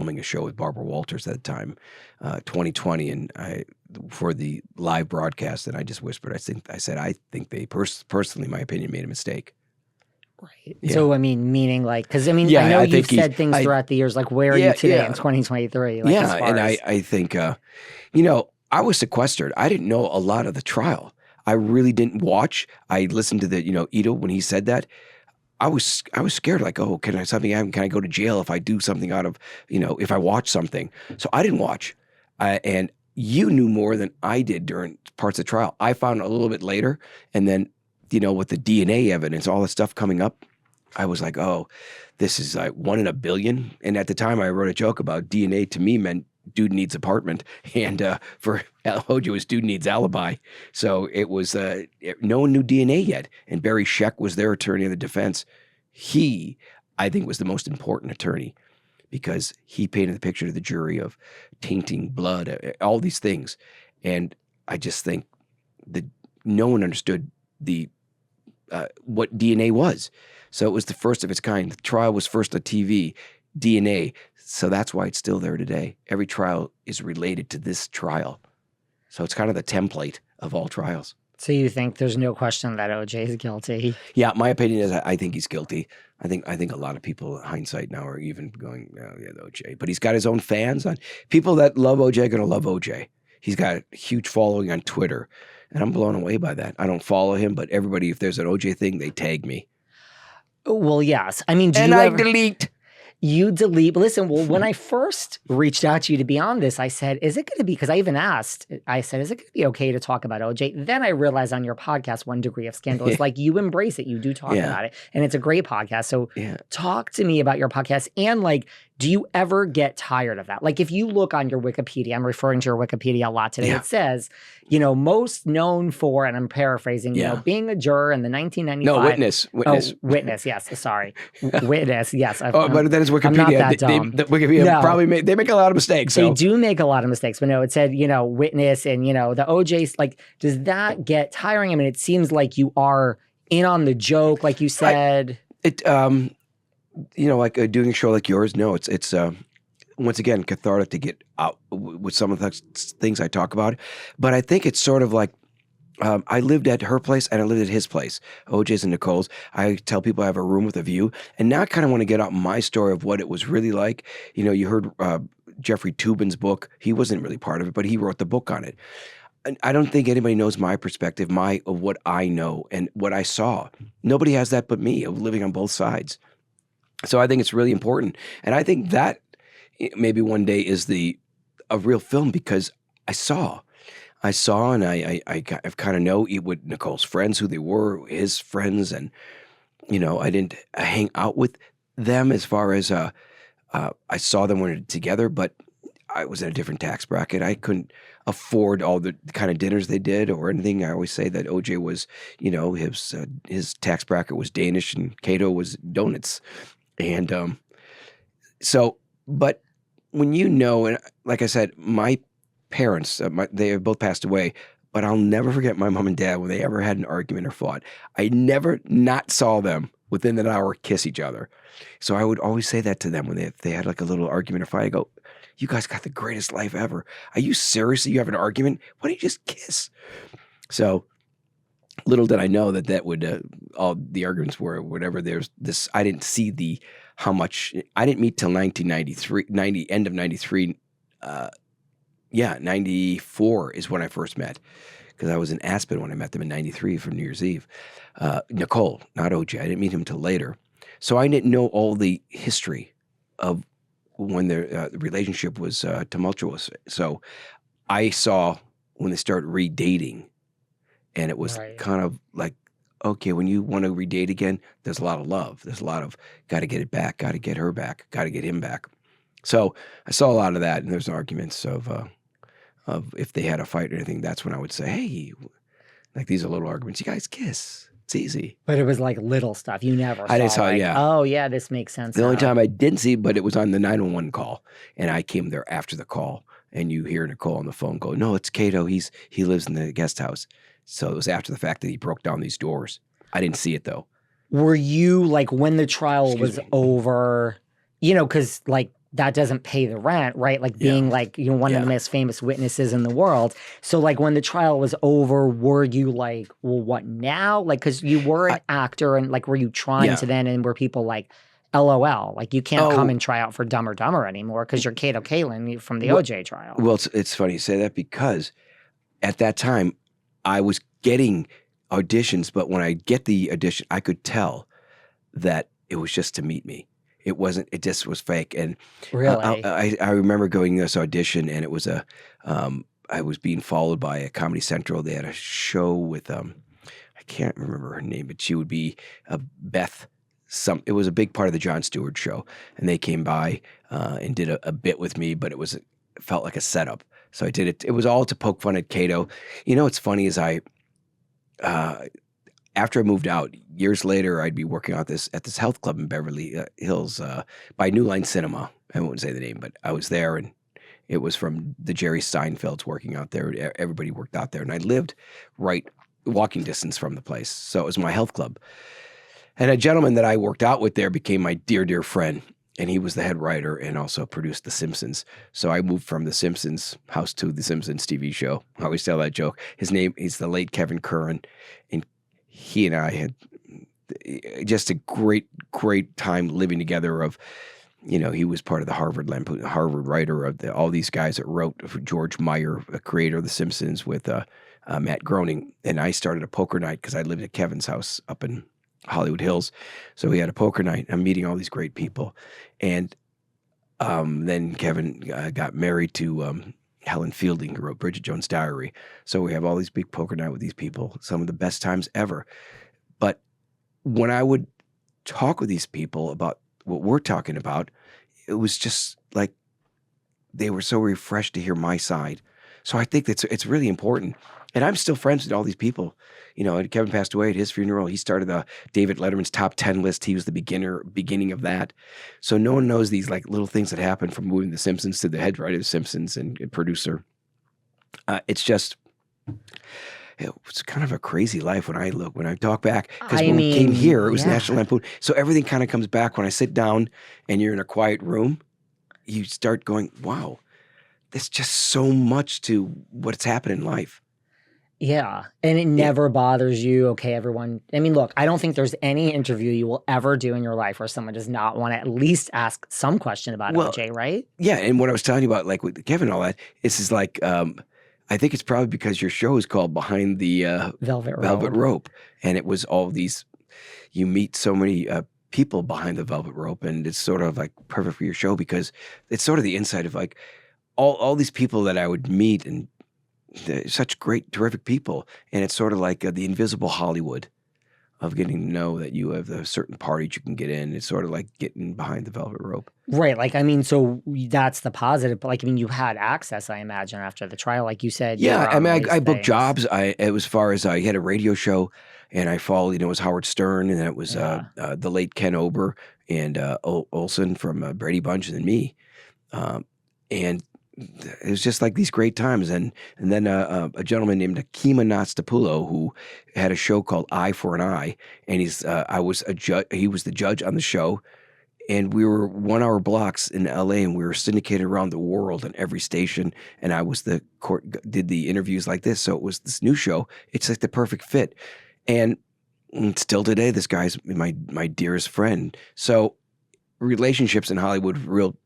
filming a show with Barbara Walters at the time, 2020, and for the live broadcast, and I just whispered, I think they personally, my opinion, made a mistake. Right. Yeah. So, I mean, meaning like, because I mean, I know you've said things throughout the years, like, where are you today in 2023? Like, yeah, and I think, you know, I was sequestered. I didn't know a lot of the trial. I really didn't watch. I listened to the, you know, Ito when he said that. I was scared, like, oh, can I go to jail if I do something out of, you know, if I watch something? So I didn't watch. And you knew more than I did during parts of the trial. I found a little bit later, and then, you know, with the DNA evidence, all the stuff coming up, I was like, oh, this is like 1 in a billion. And at the time, I wrote a joke about DNA to me meant dude needs apartment, and for OJ was dude needs alibi. So it was no one knew DNA yet, and Barry Scheck was their attorney of the defense. He, I think, was the most important attorney because he painted the picture to the jury of tainting blood, all these things, and I just think that no one understood the what DNA was. So it was the first of its kind. The trial was first on TV, DNA. So that's why it's still there today. Every trial is related to this trial. So it's kind of the template of all trials. So you think there's no question that OJ is guilty? Yeah, my opinion is I think he's guilty. I think a lot of people, in hindsight now, are even going, oh, yeah, the OJ. But he's got his own fans. People that love OJ are going to love OJ. He's got a huge following on Twitter, and I'm blown away by that. I don't follow him, but everybody, if there's an OJ thing, they tag me. Well, yes. I mean, delete. You delete. Listen, well, when I first reached out to you to be on this, I said, is it going to be, because I even asked, I said, is it going to be okay to talk about OJ? Then I realized on your podcast, 1 Degree of Scandal, it's like you embrace it. You do talk about it. And it's a great podcast. So talk to me about your podcast. And like, do you ever get tired of that? Like if you look on your Wikipedia, I'm referring to your Wikipedia a lot today, it says, you know, most known for, and I'm paraphrasing, you know, being a juror in the 1995. No, witness. Oh, witness, yes. Sorry. Witness, yes. But that is Wikipedia. I'm not that dumb. Wikipedia probably they make a lot of mistakes. They do make a lot of mistakes. But no, it said, you know, witness and, you know, the OJ's, like, does that get tiring? I mean, it seems like you are in on the joke, like you said. You know, like doing a show like yours, no, it's once again, cathartic to get out with some of the things I talk about. But I think it's sort of like, I lived at her place and I lived at his place, OJ's and Nicole's. I tell people I have a room with a view. And now I kind of want to get out my story of what it was really like. You know, you heard Jeffrey Toobin's book. He wasn't really part of it, but he wrote the book on it. And I don't think anybody knows my perspective, of what I know and what I saw. Nobody has that but me, of living on both sides. So I think it's really important. And I think that maybe one day is a real film because I saw and I kind of know with Nicole's friends, who they were, his friends. And, you know, I didn't hang out with them as far as I saw them when we were together, but I was in a different tax bracket. I couldn't afford all the kind of dinners they did or anything. I always say that OJ was, you know, his tax bracket was Danish and Kato was donuts. And so, but when you know, and like I said, my parents, they have both passed away, but I'll never forget my mom and dad when they ever had an argument or fought. I never not saw them within an hour kiss each other. So I would always say that to them when they had like a little argument or fight. I go, you guys got the greatest life ever. Are you serious that you have an argument? Why don't you just kiss? So little did I know that would, all the arguments were whatever. There's this, I didn't see how much, I didn't meet till 1993, end of 93. 94 is when I first met, because I was in Aspen when I met them in 93 for New Year's Eve. Nicole, not OJ. I didn't meet him till later. So I didn't know all the history of when their relationship was tumultuous. So I saw when they started redating, and it was kind of like, okay, when you want to redate again, there's a lot of love. There's a lot of got to get it back, got to get her back, got to get him back. So I saw a lot of that, and there's arguments of if they had a fight or anything. That's when I would say, hey, like these are little arguments. You guys kiss. It's easy. But it was like little stuff. You never saw. I didn't saw, like, yeah. Oh, yeah, this makes sense. The only time I didn't see, but it was on the 911 call, and I came there after the call, and you hear Nicole on the phone go, no, it's Kato. He lives in the guest house. So it was after the fact that he broke down these doors. I didn't see it, though. Were you, like, when the trial was over, you know, because, like, that doesn't pay the rent, right? Like Yeah. being like, one of the most famous witnesses in the world. So like when the trial was over, were you like, well, what now? Like, cause you were an actor and like, were you trying to then, and were people like, LOL, like you can't come and try out for Dumb or Dumber anymore because you're Kato Kaelin from the OJ trial. Well, it's funny you say that because at that time I was getting auditions, but when I get the audition, I could tell that it was just to meet me. It wasn't. It just was fake. And Really, I remember going to this audition, and it was I was being followed by a Comedy Central. They had a show with I can't remember her name, but she would be Beth. It was a big part of the Jon Stewart show, and they came by and did a bit with me, but it felt like a setup. So I did it. It was all to poke fun at Kato. You know what's funny is after I moved out, years later, I'd be working at this health club in Beverly Hills by New Line Cinema. I won't say the name, but I was there, and it was from the Jerry Seinfelds working out there. Everybody worked out there, and I lived right walking distance from the place. So it was my health club. And a gentleman that I worked out with there became my dear, dear friend, and he was the head writer and also produced The Simpsons. So I moved from The Simpsons house to The Simpsons TV show. I always tell that joke. He's the late Kevin Curran, and he and I had just a great, great time living together. He was part of the Harvard writer of all these guys that wrote George Meyer, a creator of The Simpsons, with Matt Groening. And I started a poker night because I lived at Kevin's house up in Hollywood Hills. So we had a poker night. I'm meeting all these great people. And then Kevin got married to Helen Fielding, who wrote Bridget Jones' Diary. So we have all these big poker night with these people, some of the best times ever. But when I would talk with these people about what we're talking about, it was just like they were so refreshed to hear my side. So I think it's really important. And I'm still friends with all these people. And Kevin passed away at his funeral. He started David Letterman's top 10 list. He was the beginning of that. So no one knows these like little things that happen from moving The Simpsons to the head writer of The Simpsons and producer. It's just, it's kind of a crazy life when I talk back. Because when we came here, it was National Lampoon. So everything kind of comes back when I sit down and you're in a quiet room. You start going, wow, there's just so much to what's happened in life. Yeah. And it never bothers you. Okay, everyone. I mean, look, I don't think there's any interview you will ever do in your life where someone does not want to at least ask some question about OJ, right? Yeah. And what I was telling you about, like with Kevin and all that, is like, I think it's probably because your show is called Behind the Velvet Rope. And it was all these, you meet so many people behind the velvet rope, and it's sort of like perfect for your show because it's sort of the inside of like all these people that I would meet, and such great, terrific people. And it's sort of like the invisible Hollywood of getting to know that you have a certain parties you can get in. It's sort of like getting behind the velvet rope. Right. Like, I mean, so that's the positive. But like, I mean, you had access, I imagine, after the trial. Like you said. Yeah. I mean, I booked jobs. As far as I had a radio show, and I followed, it was Howard Stern, and then it was the late Ken Ober and Olson from Brady Bunch, and then me. And it was just like these great times. And then a gentleman named Akima Natstapulo, who had a show called Eye for an Eye, and he was the judge on the show, and we were 1 hour blocks in LA, and we were syndicated around the world on every station, and I was did the interviews like this. So it was this new show. It's like the perfect fit. And still today, this guy's my dearest friend. So relationships in Hollywood, real